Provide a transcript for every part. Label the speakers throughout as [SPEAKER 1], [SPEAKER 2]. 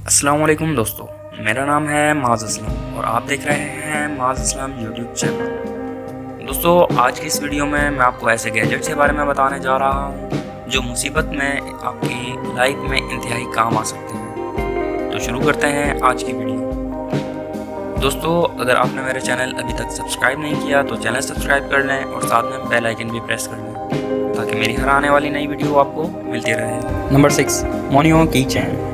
[SPEAKER 1] अस्सलाम वालेकुम दोस्तों, मेरा नाम है माज़ असलम और आप देख रहे हैं माज़ असलम यूट्यूब चैनल। दोस्तों, आज की इस वीडियो में मैं आपको ऐसे गैजेट्स के बारे में बताने जा रहा हूं जो मुसीबत में आपकी लाइफ में इंतहाई काम आ सकते हैं। तो शुरू करते हैं आज की वीडियो। दोस्तों, अगर आपने मेरे चैनल अभी तक सब्सक्राइब नहीं किया तो चैनल सब्सक्राइब कर लें और साथ में बेल आइकन भी प्रेस कर लें ताकि मेरी हर आने वाली नई वीडियो आपको मिलती रहे। नंबर 6, मोनियो की चैन।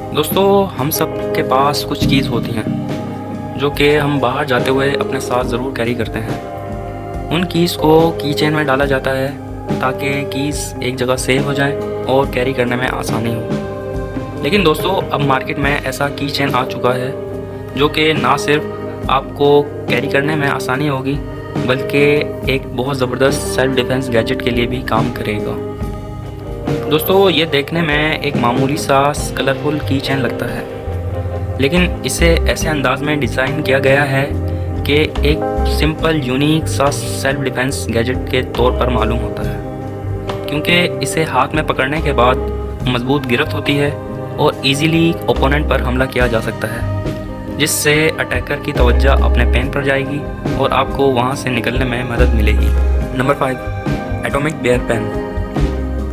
[SPEAKER 1] दोस्तों, हम सब के पास कुछ कीज़ होती हैं जो कि हम बाहर जाते हुए अपने साथ ज़रूर कैरी करते हैं। उन कीज़ को की चेन में डाला जाता है ताकि कीज़ एक जगह सेव हो जाए और कैरी करने में आसानी हो। लेकिन दोस्तों, अब मार्केट में ऐसा की चेन आ चुका है जो कि ना सिर्फ आपको कैरी करने में आसानी होगी बल्कि एक बहुत ज़बरदस्त सेल्फ डिफेंस गैजेट के लिए भी काम करेगा। दोस्तों, ये देखने में एक मामूली सा कलरफुल की चेन लगता है, लेकिन इसे ऐसे अंदाज में डिज़ाइन किया गया है कि एक सिंपल यूनिक सा सेल्फ डिफेंस गैजेट के तौर पर मालूम होता है, क्योंकि इसे हाथ में पकड़ने के बाद मजबूत गिरफ्त होती है और इजीली ओपोनेंट पर हमला किया जा सकता है, जिससे अटैकर की तवज्जो अपने पेन पर जाएगी और आपको वहाँ से निकलने में मदद मिलेगी। Number 5, atomic bear pen.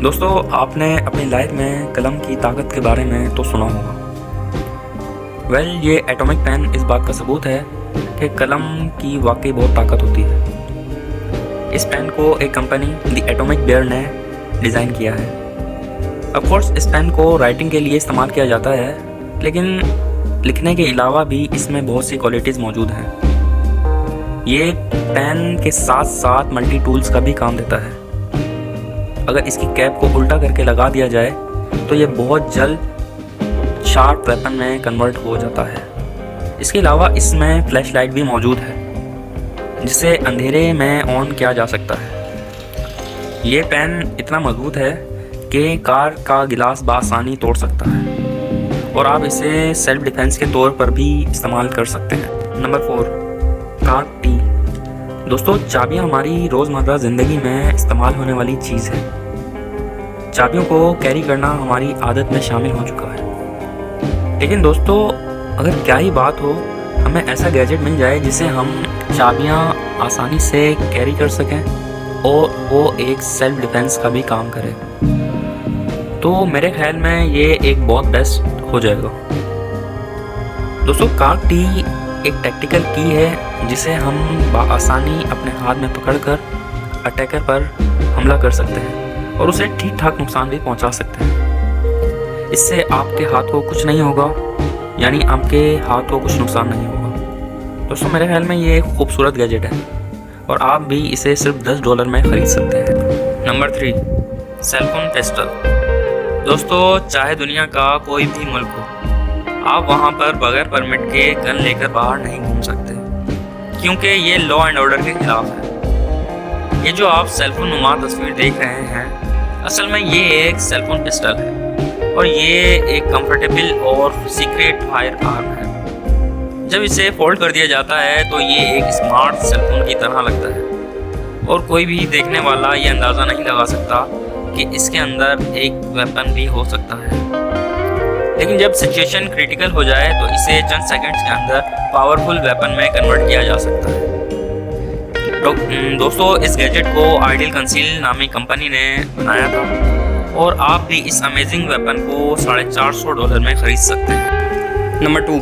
[SPEAKER 1] दोस्तों, आपने अपनी लाइफ में कलम की ताकत के बारे में तो सुना होगा। ये एटॉमिक पेन इस बात का सबूत है कि कलम की वाकई बहुत ताकत होती है। इस पेन को एक कंपनी द एटॉमिक बेयर ने डिज़ाइन किया है। ऑफ कोर्स इस पेन को राइटिंग के लिए इस्तेमाल किया जाता है, लेकिन लिखने के अलावा भी इसमें बहुत सी क्वालिटीज़ मौजूद हैं। ये पेन के साथ साथ मल्टी टूल्स का भी काम देता है। अगर इसकी कैप को उल्टा करके लगा दिया जाए तो ये बहुत जल्द शार्प वेपन में कन्वर्ट हो जाता है। इसके अलावा इसमें फ्लैश लाइट भी मौजूद है जिसे अंधेरे में ऑन किया जा सकता है। ये पेन इतना मजबूत है कि कार का गिलास बआसानी तोड़ सकता है और आप इसे सेल्फ डिफेंस के तौर पर भी इस्तेमाल कर सकते हैं। नंबर 4, कार की। दोस्तों, चाबियां हमारी रोज़मर्रा ज़िंदगी में इस्तेमाल होने वाली चीज़ है। चाबियों को कैरी करना हमारी आदत में शामिल हो चुका है। लेकिन दोस्तों, अगर क्या ही बात हो, हमें ऐसा गैजेट मिल जाए जिसे हम चाबियां आसानी से कैरी कर सकें और वो एक सेल्फ डिफेंस का भी काम करे, तो मेरे ख्याल में ये एक बहुत बेस्ट हो जाएगा। दोस्तों, कार की एक टैक्टिकल की है जिसे हम बआसानी अपने हाथ में पकड़कर अटैकर पर हमला कर सकते हैं और उसे ठीक ठाक नुकसान भी पहुंचा सकते हैं। इससे आपके हाथ को कुछ नहीं होगा, यानी आपके हाथ को कुछ नुकसान नहीं होगा। दोस्तों, मेरे ख्याल में ये एक खूबसूरत गैजेट है और आप भी इसे सिर्फ $10 में ख़रीद सकते हैं। Number 3, cellphone pistol. दोस्तों, चाहे दुनिया का कोई भी मुल्क हो, आप वहाँ पर बगैर परमिट के गन लेकर बाहर नहीं घूम सकते, क्योंकि ये लॉ एंड ऑर्डर के खिलाफ है। ये जो आप सेलफोन नुमा तस्वीर देख रहे हैं, असल में ये एक सेलफोन पिस्टल है और ये एक कंफर्टेबल और सीक्रेट फायर आर्म है। जब इसे फोल्ड कर दिया जाता है तो ये एक स्मार्ट सेलफोन की तरह लगता है और कोई भी देखने वाला ये अंदाज़ा नहीं लगा सकता कि इसके अंदर एक वेपन भी हो सकता है। लेकिन जब सिचुएशन क्रिटिकल हो जाए तो इसे चंद सेकंड्स के अंदर पावरफुल वेपन में कन्वर्ट किया जा सकता है। तो दोस्तों, इस गैजेट को आइडियल कंसील नामी कंपनी ने बनाया था और आप भी इस अमेजिंग वेपन को $450 में ख़रीद सकते हैं। Number 2,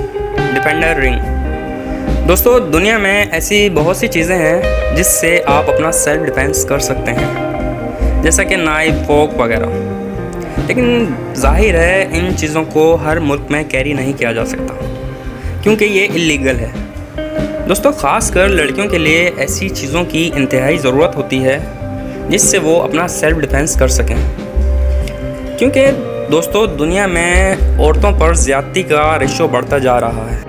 [SPEAKER 1] defender ring. दोस्तों, दुनिया में ऐसी बहुत सी चीज़ें हैं जिससे आप अपना सेल्फ डिफेंस कर सकते हैं, जैसा कि नाइफ, फोक वगैरह। लेकिन जाहिर है इन चीज़ों को हर मुल्क में कैरी नहीं किया जा सकता क्योंकि ये इलीगल है। दोस्तों, ख़ासकर लड़कियों के लिए ऐसी चीज़ों की इंतहाई ज़रूरत होती है जिससे वो अपना सेल्फ डिफेंस कर सकें, क्योंकि दोस्तों दुनिया में औरतों पर ज़्यादती का रेशो बढ़ता जा रहा है।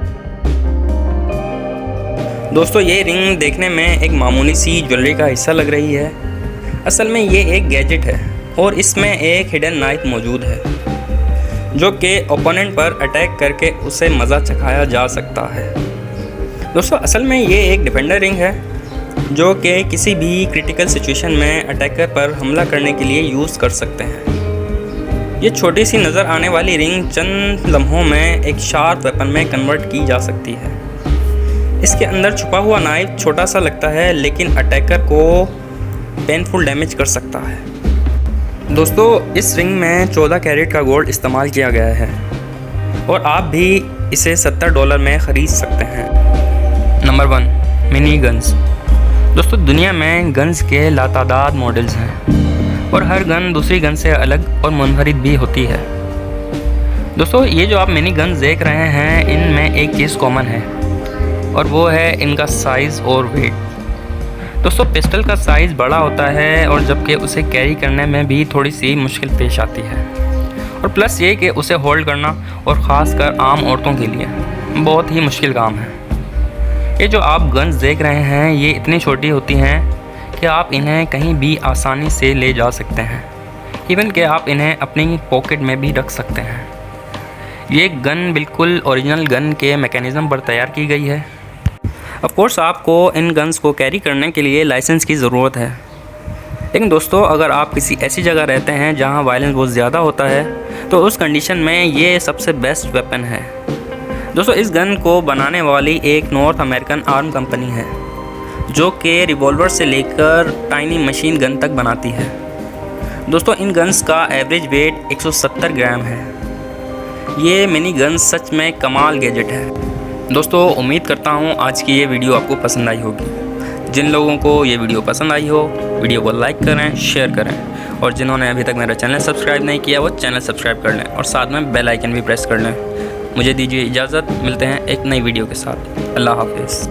[SPEAKER 1] दोस्तों, ये रिंग देखने में एक मामूली सी ज्वेलरी का हिस्सा लग रही है। असल में ये एक गैजेट है और इसमें एक हिडन नाइफ मौजूद है जो कि ओपोनेंट पर अटैक करके उसे मज़ा चखाया जा सकता है। दोस्तों, असल में ये एक डिफेंडर रिंग है जो कि किसी भी क्रिटिकल सिचुएशन में अटैकर पर हमला करने के लिए यूज़ कर सकते हैं। ये छोटी सी नज़र आने वाली रिंग चंद लम्हों में एक शार्प वेपन में कन्वर्ट की जा सकती है। इसके अंदर छुपा हुआ नाइफ छोटा सा लगता है लेकिन अटैकर को पेनफुल डैमेज कर सकता है। दोस्तों, इस रिंग में 14 कैरेट का गोल्ड इस्तेमाल किया गया है और आप भी इसे $70 में ख़रीद सकते हैं। Number 1, mini guns. दोस्तों, दुनिया में गन्स के लातादाद मॉडल्स हैं और हर गन दूसरी गन से अलग और मुनफरिद भी होती है। दोस्तों, ये जो आप मिनी गन्स देख रहे हैं, इनमें एक चीज़ कॉमन है और वो है इनका साइज़ और वेट। दोस्तों, पिस्टल का साइज़ बड़ा होता है और जबकि उसे कैरी करने में भी थोड़ी सी मुश्किल पेश आती है, और प्लस ये कि उसे होल्ड करना और ख़ासकर आम औरतों के लिए बहुत ही मुश्किल काम है। ये जो आप गन्स देख रहे हैं, ये इतनी छोटी होती हैं कि आप इन्हें कहीं भी आसानी से ले जा सकते हैं, इवन कि आप इन्हें अपनी पॉकेट में भी रख सकते हैं। ये गन बिल्कुल ओरिजिनल गन के मैकेनिज़्म पर तैयार की गई है। ऑफ कोर्स आपको इन गन्स को कैरी करने के लिए लाइसेंस की ज़रूरत है, लेकिन दोस्तों, अगर आप किसी ऐसी जगह रहते हैं जहां वायलेंस बहुत ज़्यादा होता है तो उस कंडीशन में ये सबसे बेस्ट वेपन है। दोस्तों, इस गन को बनाने वाली एक नॉर्थ अमेरिकन आर्म कंपनी है जो कि रिवॉल्वर से लेकर टाइनी मशीन गन तक बनाती है। दोस्तों, इन गन्स का एवरेज वेट 170 ग्राम है। ये मिनी गन्स सच में कमाल गैजेट है। दोस्तों, उम्मीद करता हूँ आज की ये वीडियो आपको पसंद आई होगी। जिन लोगों को ये वीडियो पसंद आई हो, वीडियो को लाइक करें, शेयर करें, और जिन्होंने अभी तक मेरा चैनल सब्सक्राइब नहीं किया वो चैनल सब्सक्राइब कर लें और साथ में बेल आइकन भी प्रेस कर लें। मुझे दीजिए इजाज़त, मिलते हैं एक नई वीडियो के साथ। अल्लाह हाफिज़।